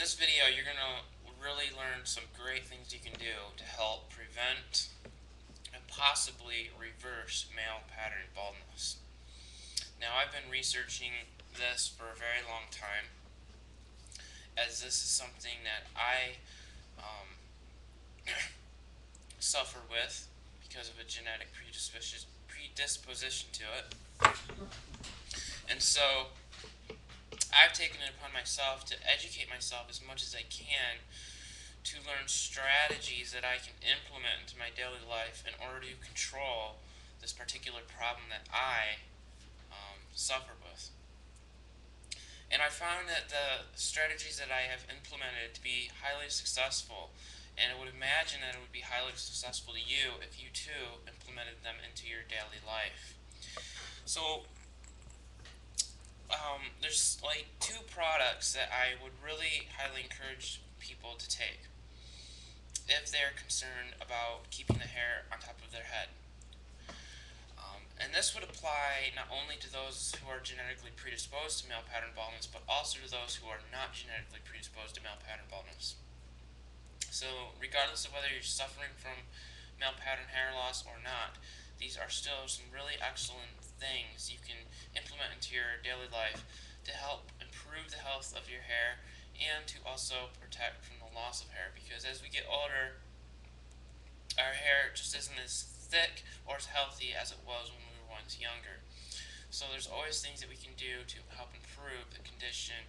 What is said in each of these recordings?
this video, you're going to really learn some great things you can do to help prevent and possibly reverse male pattern baldness. Now, I've been researching this for a very long time, as this is something that I suffer with because of a genetic predisposition to it. And so I've taken it upon myself to educate myself as much as I can to learn strategies that I can implement into my daily life in order to control this particular problem that I suffer with. And I found that the strategies that I have implemented to be highly successful, and I would imagine that it would be highly successful to you if you too implemented them into your daily life. So there's like two products that I would really highly encourage people to take if they're concerned about keeping the hair on top of their head. And this would apply not only to those who are genetically predisposed to male pattern baldness, but also to those who are not genetically predisposed to male pattern baldness. So regardless of whether you're suffering from male pattern hair loss or not, these are still some really excellent things you can implement into your daily life to help improve the health of your hair and to also protect from the loss of hair, because as we get older, our hair just isn't as thick or as healthy as it was when we were once younger. So there's always things that we can do to help improve the condition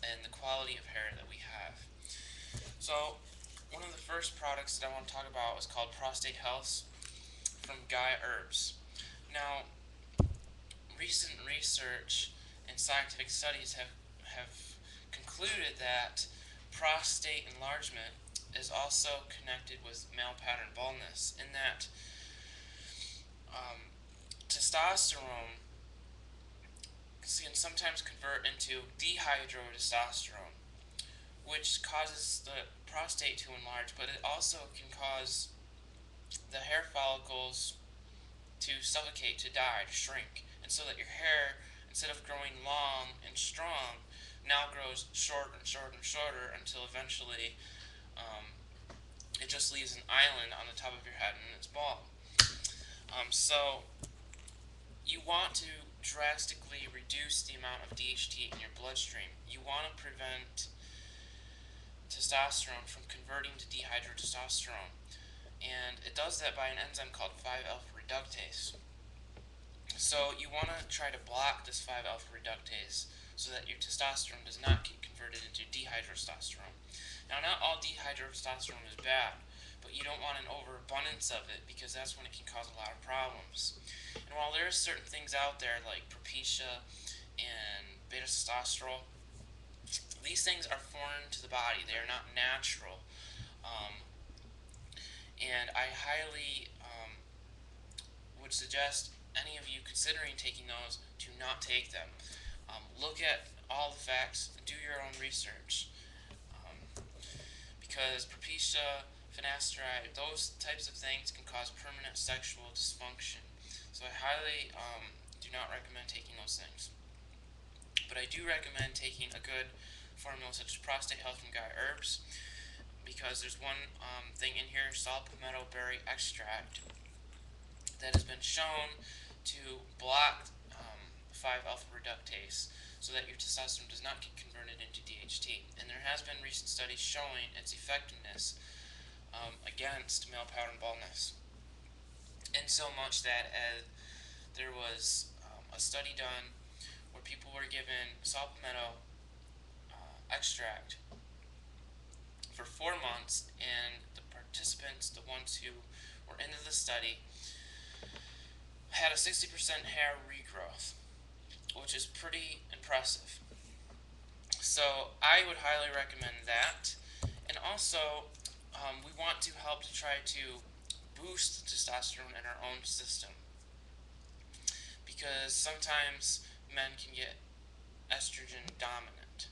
and the quality of hair that we have. So one of the first products that I want to talk about is called Prostate Health from Guy Herbs. Now, recent research and scientific studies have concluded that prostate enlargement is also connected with male pattern baldness, in that testosterone can sometimes convert into dihydrotestosterone, which causes the prostate to enlarge, but it also can cause the hair follicles to suffocate, to die, to shrink, and so that your hair, instead of growing long and strong, now grows short and short and shorter until eventually it just leaves an island on the top of your head and it's bald. So you want to drastically reduce the amount of DHT in your bloodstream. You want to prevent testosterone from converting to dihydrotestosterone, and it does that by an enzyme called 5-alpha reductase. So you want to try to block this 5-alpha reductase so that your testosterone does not get converted into dihydrotestosterone. Now, not all dihydrotestosterone is bad, but you don't want an overabundance of it, because that's when it can cause a lot of problems. And while there are certain things out there like Propecia and beta-testosterone, these things are foreign to the body. They are not natural. And I highly would suggest any of you considering taking those to not take them. Look at all the facts, do your own research, because Propecia, finasteride, those types of things can cause permanent sexual dysfunction. So I highly do not recommend taking those things. But I do recommend taking a good formula such as Prostate Health from Guy Herbs, because there's one thing in here, saw palmetto berry extract, that has been shown to block 5-alpha reductase so that your testosterone does not get converted into DHT. And there has been recent studies showing its effectiveness against male pattern baldness. And so much that there was a study done where people were given saw palmetto extract for 4 months, and the participants, the ones who were into the study, had a 60% hair regrowth, which is pretty impressive. So I would highly recommend that. And also, we want to help to try to boost testosterone in our own system, because sometimes men can get estrogen dominant.